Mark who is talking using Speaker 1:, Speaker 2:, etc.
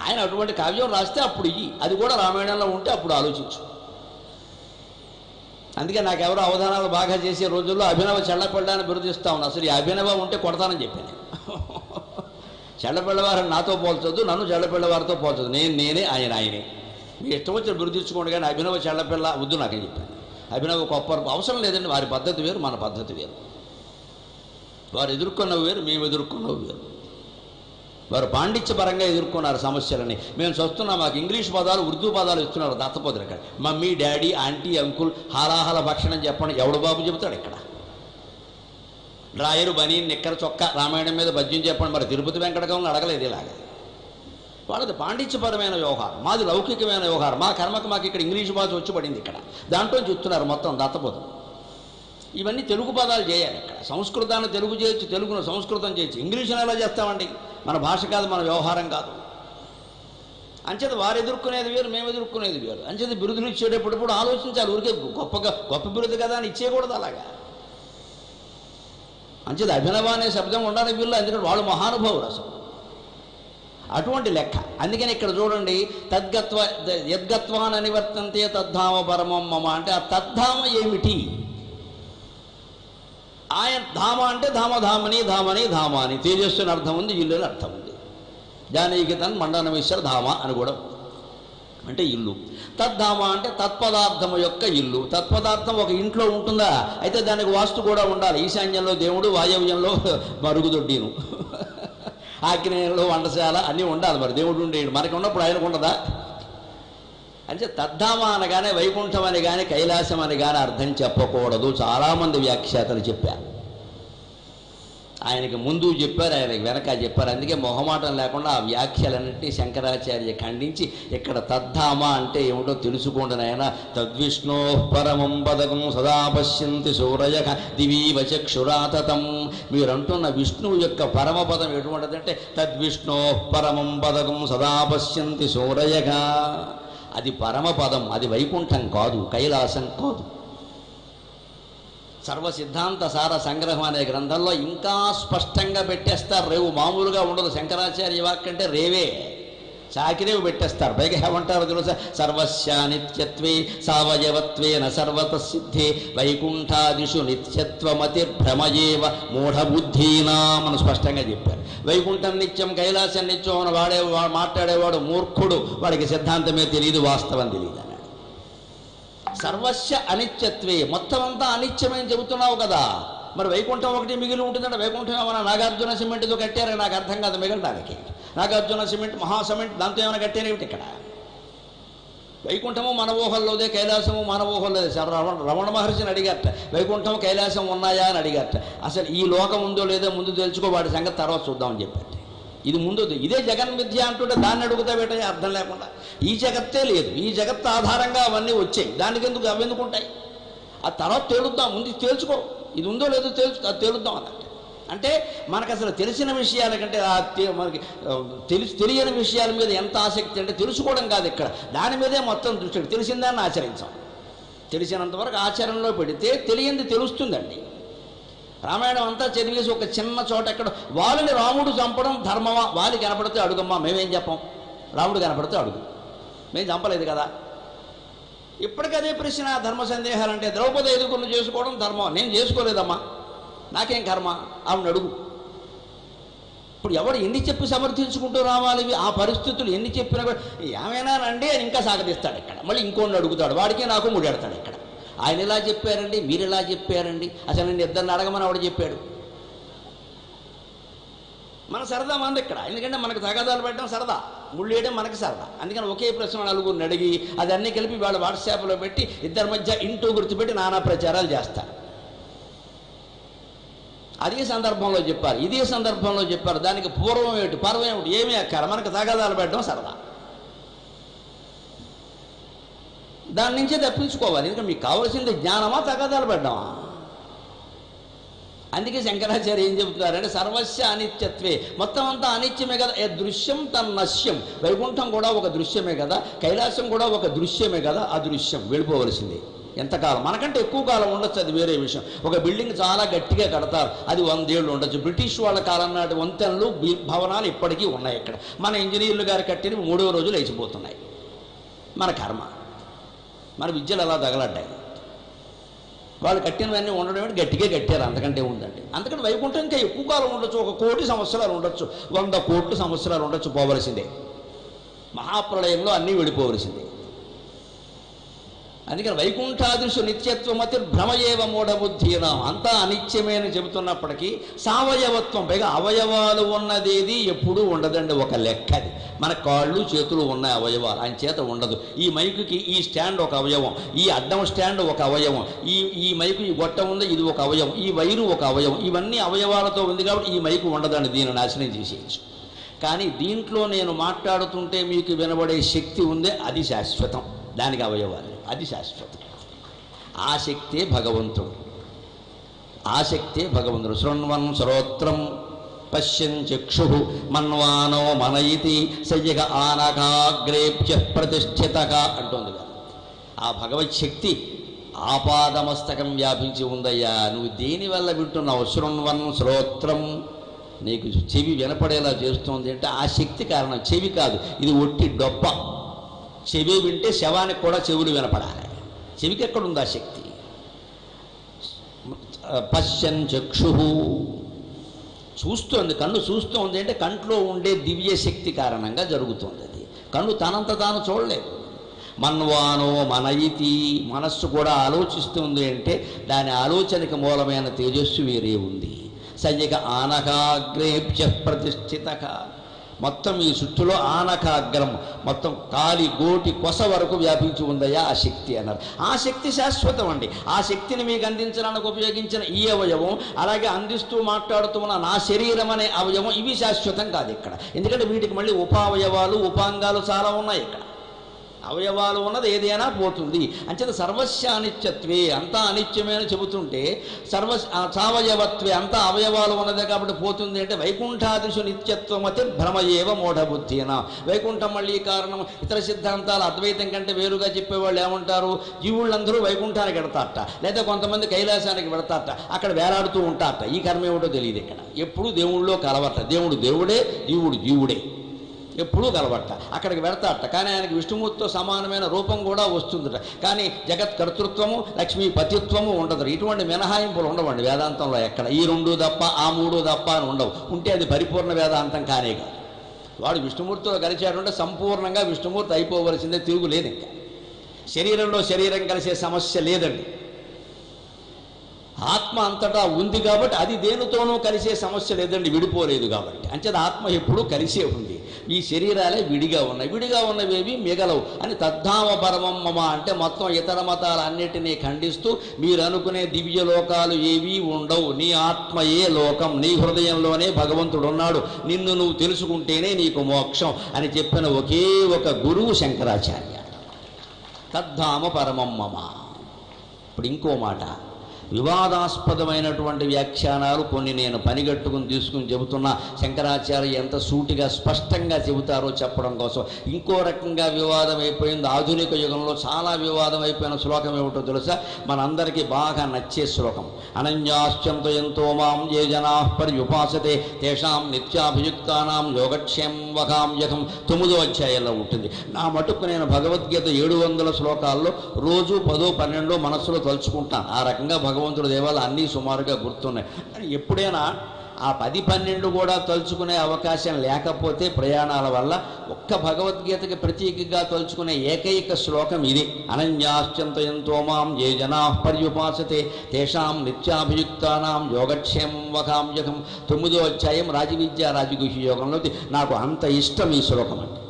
Speaker 1: ఆయన అటువంటి కావ్యం రాస్తే అప్పుడు ఇయ్యి, అది కూడా రామాయణంలో ఉంటే అప్పుడు ఆలోచించు. అందుకే నాకెవరో అవధానాలు బాగా చేసే రోజుల్లో అభినవ చెళ్ళపిళ్ళని బిరుదిస్తా ఉన్నా. అసలు ఈ అభినవ ఉంటే కొడతానని చెప్పాను. చెళ్ళపిళ్ళవారిని నాతో పోల్చొద్దు, నన్ను చెళ్ళపిళ్ళవారితో పోల్చొద్దు. నేనే ఆయనే. మీ ఇష్టం వచ్చిన బిరుదించుకోండి, కానీ అభినవ చెళ్ళపిల్ల వద్దు నాకేం చెప్పాను. అభినవ గొప్ప అవసరం లేదండి. వారి పద్ధతి వేరు, మన పద్ధతి వేరు. వారు ఎదుర్కొన్నవి వేరు, మేము ఎదుర్కొన్నవి వేరు. వారు పాండిత్యపరంగా ఎదుర్కొన్నారు సమస్యలని. మేము చూస్తున్నాం, మాకు ఇంగ్లీష్ పదాలు ఉర్దూ పదాలు ఇస్తున్నారు దత్తపోతులు. ఇక్కడ మమ్మీ డాడీ ఆంటీ అంకుల్ హాలాహల భక్షణం చెప్పండి, ఎవడు బాబు చెబుతాడు? ఇక్కడ డ్రాయరు బనీ నిక్కర చొక్క రామాయణం మీద పద్యం చెప్పండి. మరి తిరుపతి వెంకటకం అడగలేదు ఇలాగా. వాళ్ళది పాండిత్యపరమైన వ్యవహారం, మాది లౌకికమైన వ్యవహారం. మా కర్మకు మాకు ఇక్కడ ఇంగ్లీష్ భాష వచ్చి పడింది. ఇక్కడ దాంట్లో చెప్తున్నారు మొత్తం దత్తపోతులు. ఇవన్నీ తెలుగు పదాలు చేయాలి. ఇక్కడ సంస్కృతాన్ని తెలుగు చేయొచ్చు, తెలుగును సంస్కృతం చేయొచ్చు. ఇంగ్లీష్ని ఎలా చేస్తామండి? మన భాష కాదు, మన వ్యవహారం కాదు. అంచేత వారు ఎదుర్కొనేది వేరు, మేము ఎదుర్కొనేది వేరు. అంచేత బిరుదులు ఇచ్చేటప్పుడు ఆలోచించాలి. ఊరికే గొప్ప బిరుదు కదా అని ఇచ్చేయకూడదు అలాగా. అంచేత అభినవ అనే శబ్దం ఉండాలి వీళ్ళు, ఎందుకంటే వాళ్ళు మహానుభావులు అసలు. అటువంటి లెక్క. అందుకని ఇక్కడ చూడండి, యద్గత్వాన్ అనివర్తంతే తద్ధామ పరమం మమ అంటే ఆ తద్ధామ ఏమిటి? ఆయన ధామ అంటే ధామధామని ధామని ధామాని తేజస్సు అని అర్థం ఉంది, ఇల్లు అని అర్థం ఉంది. జానీకితన్ మండనమేశ్వర ధామ అని కూడా అంటే ఇల్లు. తద్ధామ అంటే తత్పదార్థము యొక్క ఇల్లు. తత్పదార్థం ఒక ఇంట్లో ఉంటుందా? అయితే దానికి వాస్తు కూడా ఉండాలి. ఈశాన్యంలో దేవుడు, వాయవ్యంలో మరుగుదొడ్డిను, ఆగ్నేయంలో వంటశాల అన్నీ ఉండాలి. మరి దేవుడు ఉండేడు, మనకి ఉన్నప్పుడు ఆయనకు ఉండదా? అంటే తద్ధామ అనగానే వైకుంఠం అని కానీ కైలాసం అని కానీ అర్థం చెప్పకూడదు. చాలామంది వ్యాఖ్యాతలు చెప్పారు. ఆయనకి ముందు చెప్పారు, ఆయనకి వెనక చెప్పారు. అందుకే మొహమాటం లేకుండా ఆ వ్యాఖ్యలన్నింటినీ శంకరాచార్య ఖండించి ఇక్కడ తద్ధామ అంటే ఏమిటో తెలుసుకోండి నాయన. తద్విష్ణో పరమం పదకం సదా పశ్యంతి సూరయక దివీవ చక్షురాతతం. మీరంటున్న విష్ణువు యొక్క పరమపదం ఎటువంటిదంటే తద్విష్ణో పరమం పదకం సదా పశ్యంతి సూరయక. అది పరమపదం, అది వైకుంఠం కాదు, కైలాసం కాదు. సర్వసిద్ధాంత సార సంగ్రహం అనే గ్రంథంలో ఇంకా స్పష్టంగా పెట్టేస్తారు. రేవు మామూలుగా ఉండదు. శంకరాచార్య వాక్యం అంటే రేవే, చాకిరేవు పెట్టేస్తారు. పైగా ఏమంటారు తెలుసా? సర్వస్య నిత్యత్వే సావయవత్వేన సర్వత సిద్ధే వైకుంఠాదిషు నిత్యత్వమతిర్భ్రమయేవ మూఢబుద్ధీనామని స్పష్టంగా చెప్పారు. వైకుంఠం నిత్యం, కైలాసం నిత్యం అని మాట్లాడేవాడు మూర్ఖుడు, వాడికి సిద్ధాంతమే తెలియదు, వాస్తవం తెలియదు అన్నాడు. సర్వస్య అనిత్యత్వే, మొత్తం అంతా అనిత్యమని చెబుతున్నావు కదా, మరి వైకుంఠం ఒకటి మిగిలి ఉంటుందంటే వైకుంఠం ఏమైనా నాగార్జున సిమెంట్తో కట్టారని నాకు అర్థం కాదు. మిగలడానికి నాగార్జున సిమెంట్, మహా సిమెంట్, దాంతో ఏమైనా కట్టారేమిటి? ఇక్కడ వైకుంఠము మన ఊహల్లోదే, కైలాసము మన ఊహల్లోదే. రమణ మహర్షిని అడిగారట, వైకుంఠం కైలాసం ఉన్నాయా అని అడిగారట. అసలు ఈ లోకం ఉందో లేదో ముందు తెలుసుకో, వాడి సంగతి తర్వాత చూద్దామని చెప్పారట. ఇది ముందు, ఇదే జగన్మిథ్య అంటుంటే దాన్ని అడుగుతా పెట్టే అర్థం లేకుండా. ఈ జగత్తే లేదు, ఈ జగత్తు ఆధారంగా అవన్నీ వచ్చాయి, దానికి ఎందుకు అవెందుకు ఉంటాయి? ఆ తర్వాత తేలుద్దాం, ముందు తేల్చుకో, ఇది ఉందో లేదో అది తేలుద్దాం అన్నట్టు. అంటే మనకు అసలు తెలిసిన విషయాల కంటే మనకి తెలియని విషయాల మీద ఎంత ఆసక్తి అంటే తెలుసుకోవడం కాదు ఇక్కడ, దాని మీదే మొత్తం దృష్టి. తెలిసిందాన్ని ఆచరించాం, తెలిసినంతవరకు ఆచరణలో పెడితే తెలియంది తెలుస్తుందండి. రామాయణం అంతా చదివేసి ఒక చిన్న చోట ఎక్కడ వాళ్ళని రాముడు చంపడం ధర్మమా? వాళ్ళు కనపడితే అడుగమ్మా, మేమేం చెప్పాం. రాముడు కనపడితే అడుగు, మేము చంపలేదు కదా. ఇప్పటికదే ప్రశ్న. ధర్మ సందేహాలంటే ద్రౌపది ఎదుర్కొన్న చేసుకోవడం ధర్మం, నేను చేసుకోలేదమ్మా, నాకేం కర్మ, ఆవిడ అడుగు. ఇప్పుడు ఎవడు ఎన్ని చెప్పి సమర్థించుకుంటూ రావాలి? ఆ పరిస్థితులు ఎన్ని చెప్పినా కూడా ఏమైనా రండి అని ఇంకా సాగతిస్తాడు. ఇక్కడ మళ్ళీ ఇంకోటి అడుగుతాడు, వాడికి నాకు ముడెడతాడు. ఇక్కడ ఆయన ఇలా చెప్పారండి, మీరు ఇలా చెప్పారండి, అసలు నేను ఇద్దరిని అడగమని ఆవిడ చెప్పాడు. మన సరదా మంది ఇక్కడ, ఎందుకంటే మనకు తగాదాలు పెట్టడం సరదా, ముళ్ళు వేయడం మనకి సరదా. అందుకని ఒకే ప్రశ్న నలుగురిని అడిగి అది అన్నీ కలిపి వాళ్ళు వాట్సాప్లో పెట్టి ఇద్దరి మధ్య ఇంటూ గుర్తుపెట్టి నానా ప్రచారాలు చేస్తారు. అదే సందర్భంలో చెప్పారు, ఇదే సందర్భంలో చెప్పారు. దానికి పూర్వం ఏమిటి, పర్వం ఏమిటి, ఏమీ అక్కర, మనకు తగాదాలు పెట్టడం సరదా. దాని నుంచే తప్పించుకోవాలి. ఎందుకంటే మీకు కావాల్సింది జ్ఞానమా, తగాదాలు పెట్టడమా? అందుకే శంకరాచార్య ఏం చెబుతున్నారంటే సర్వస్య అనిత్యత్వే, మొత్తం అంతా అనిత్యమే కదా. ఏ దృశ్యం తన్నశ్యం, వైకుంఠం కూడా ఒక దృశ్యమే కదా, కైలాసం కూడా ఒక దృశ్యమే కదా. అదృశ్యం వెళ్ళిపోవలసిందే. ఎంతకాలం, మనకంటే ఎక్కువ కాలం ఉండొచ్చు, అది వేరే విషయం. ఒక బిల్డింగ్ చాలా గట్టిగా కడతారు, అది 100 ఏళ్ళు ఉండొచ్చు. బ్రిటిష్ వాళ్ళ కాలం నాటి వంతెనలు భవనాలు ఇప్పటికీ ఉన్నాయి ఇక్కడ. మన ఇంజనీర్లు గారు కట్టినవి 3వ రోజు లేచిపోతున్నాయి. మన కర్మ, మన విద్యలు అలా తగలడ్డాయి. వాళ్ళు కట్టినవన్నీ ఉండడం ఏంటి, గట్టిగా కట్టారు, అంతకంటే ఉందండి. అందుకని వైకుంఠం ఇంకా ఎక్కువ కాలం ఉండొచ్చు, 1 కోటి సంవత్సరాలు ఉండొచ్చు, 100 కోట్ల సంవత్సరాలు ఉండొచ్చు. పోవలసిందే, మహాప్రళయంలో అన్నీ వెళ్ళిపోవలసిందే. అందుకని వైకుంఠాదిషు నిత్యత్వమతి భ్రమయేవ మూఢబుద్ధీనాం, అంతా అనిత్యమే అని చెబుతున్నప్పటికీ సావయవత్వం, పైగా అవయవాలు ఉన్నదేది ఎప్పుడూ ఉండదండి. ఒక లెక్కది, మన కాళ్ళు చేతులు ఉన్న అవయవాలు, ఆయన చేత ఉండదు. ఈ మైకుకి ఈ స్టాండ్ ఒక అవయవం, ఈ అడ్డం స్టాండ్ ఒక అవయవం, ఈ మైకు ఈ గొట్ట ఉంది, ఇది ఒక అవయవం, ఈ వైరు ఒక అవయవం, ఇవన్నీ అవయవాలతో ఉంది కాబట్టి ఈ మైకు ఉండదండి, దీన్ని నాశనం చేసేయచ్చు. కానీ దీంట్లో నేను మాట్లాడుతుంటే మీకు వినబడే శక్తి ఉందే, అది శాశ్వతం, దానికి అవయవాలు, అది శాశ్వతం. ఆ శక్తే భగవంతుడు, ఆ శక్తే భగవంతుడు. శృణ్వన్ శ్రోత్రం పశ్యన్ చక్షు మన్వానో మనయితి సయ్యగ ఆనకాగ్రేభ్య ప్రతిష్ఠితగా అంటోంది కదా. ఆ భగవత్ శక్తి ఆపాదమస్తకం వ్యాపించి ఉందయ్యా. నువ్వు దేనివల్ల వింటున్నావు? శృణ్వన్ శ్రోత్రం, నీకు చెవి వినపడేలా చేస్తుంది అంటే ఆ శక్తి కారణం, చెవి కాదు, ఇది ఒట్టి డొప్ప. చెవి వింటే శవానికి కూడా చెవులు వినపడాలి, చెవికి ఎక్కడుంది ఆ శక్తి? పశ్యన్ చక్షు, చూస్తోంది, కన్ను చూస్తోంది అంటే కంట్లో ఉండే దివ్య శక్తి కారణంగా జరుగుతుంది. అది కన్ను తనంత తాను చూడలేదు. మన్వానో మనయితి, మనస్సు కూడా ఆలోచిస్తుంది అంటే దాని ఆలోచనకి మూలమైన తేజస్సు వేరే ఉంది. సయ్యక ఆనకాగ్రేభ్య ప్రతిష్ఠితక, మొత్తం ఈ సుట్టులో ఆనకాగ్రం, మొత్తం కాలి గోటి కొస వరకు వ్యాపించి ఉందయ్యా ఆ శక్తి అన్నారు. ఆ శక్తి శాశ్వతం అండి. ఆ శక్తిని మీకు అందించడానికి ఉపయోగించిన ఈ అవయవం, అలాగే అందిస్తూ మాట్లాడుతూ ఉన్న నా శరీరం అనే అవయవం, ఇవి శాశ్వతం కాదు ఇక్కడ. ఎందుకంటే వీటికి మళ్ళీ ఉపావయవాలు ఉపాంగాలు చాలా ఉన్నాయి ఇక్కడ. అవయవాలు ఉన్నది ఏదైనా పోతుంది. అంచేత సర్వస్య అనిత్యత్వే, అంతా అనిత్యమే అని చెబుతుంటే సావయవత్వే, అంతా అవయవాలు ఉన్నదే కాబట్టి పోతుంది అంటే వైకుంఠాదిషు నిత్యత్వమతి భ్రమయేవ మూఢబుద్ధినా. వైకుంఠం మళ్ళీ కారణం. ఇతర సిద్ధాంతాలు అద్వైతం కంటే వేరుగా చెప్పేవాళ్ళు ఏమంటారు? జీవుళ్ళందరూ వైకుంఠానికి వెడతారట, లేదా కొంతమంది కైలాసానికి వెడతారట, అక్కడ వేలాడుతూ ఉంటారట. ఈ కర్మ ఏమిటో తెలియదు. ఇక్కడ ఎప్పుడూ దేవుళ్ళలో కలవట, దేవుడు దేవుడే, జీవుడు జీవుడే, ఎప్పుడూ కలవట్ట. అక్కడికి వెడతాడట, కానీ ఆయనకి విష్ణుమూర్తితో సమానమైన రూపం కూడా వస్తుందట. కానీ జగత్ కర్తృత్వము లక్ష్మీపతిత్వము ఉండదు. ఇటువంటి మినహాయింపులు ఉండవండి వేదాంతంలో ఎక్కడ. ఈ 2 తప్ప ఆ 3 తప్ప అని ఉండవు. ఉంటే అది పరిపూర్ణ వేదాంతం కానే కాదు. వాడు విష్ణుమూర్తితో కలిశాడంటే సంపూర్ణంగా విష్ణుమూర్తి అయిపోవలసిందే, తిరుగులేదు. ఇంకా శరీరంలో శరీరం కలిసే సమస్య లేదండి. ఆత్మ అంతటా ఉంది కాబట్టి అది దేనితోనూ కలిసే సమస్య లేదండి, విడిపోలేదు కాబట్టి. అంచేది ఆత్మ ఎప్పుడూ కలిసే ఉంది. ఈ శరీరాలే విడిగా ఉన్నాయి. విడిగా ఉన్నవేవి మిగలవు అని తద్ధామ పరమం మమ అంటే మొత్తం ఇతర మతాలన్నిటినీ ఖండిస్తూ మీరు అనుకునే దివ్య లోకాలు ఏవీ ఉండవు, నీ ఆత్మయే లోకం, నీ హృదయంలోనే భగవంతుడు ఉన్నాడు, నిన్ను నువ్వు తెలుసుకుంటేనే నీకు మోక్షం అని చెప్పిన ఒకే ఒక గురువు శంకరాచార్య. తద్ధామ పరమం మమ. ఇప్పుడు ఇంకో మాట, వివాదాస్పదమైనటువంటి వ్యాఖ్యానాలు కొన్ని నేను పనిగట్టుకుని తీసుకుని చెబుతున్నా. శంకరాచార్య ఎంత సూటిగా స్పష్టంగా చెబుతారో చెప్పడం కోసం. ఇంకో రకంగా వివాదం అయిపోయింది. ఆధునిక యుగంలో చాలా వివాదం అయిపోయిన శ్లోకం ఏమిటో తెలుసా? మనందరికీ బాగా నచ్చే శ్లోకం. అనన్యాశ్చంతయంతో మాం ఏ జనా పర్యుపాసతే తేషాం నిత్యాభియుక్తానాం యోగక్షేమం వహామ్యహం 9వ అధ్యాయంలో ఉంటుంది. నా మటుకు నేను భగవద్గీత 700 శ్లోకాల్లో రోజు 10, 12 మనస్సులో తలుచుకుంటాను. ఆ రకంగా భగవంతుడి దేవాలు అన్నీ సుమారుగా గుర్తున్నాయి. కానీ ఎప్పుడైనా ఆ 10, 12 కూడా తలుచుకునే అవకాశం లేకపోతే ప్రయాణాల వల్ల ఒక్క భగవద్గీతకి ప్రతీకగా తలుచుకునే ఏకైక శ్లోకం ఇది. అనన్యాశ్చంతయంతో మాం ఏ జనా పర్యుపాసతే తేషాం నిత్యాభియుక్తానాం యోగక్షేమం వహామ్యహం 9వ అధ్యాయం రాజవిద్యా రాజగుహ్య యోగంలో నాకు అంత ఇష్టం ఈ శ్లోకం అంటే.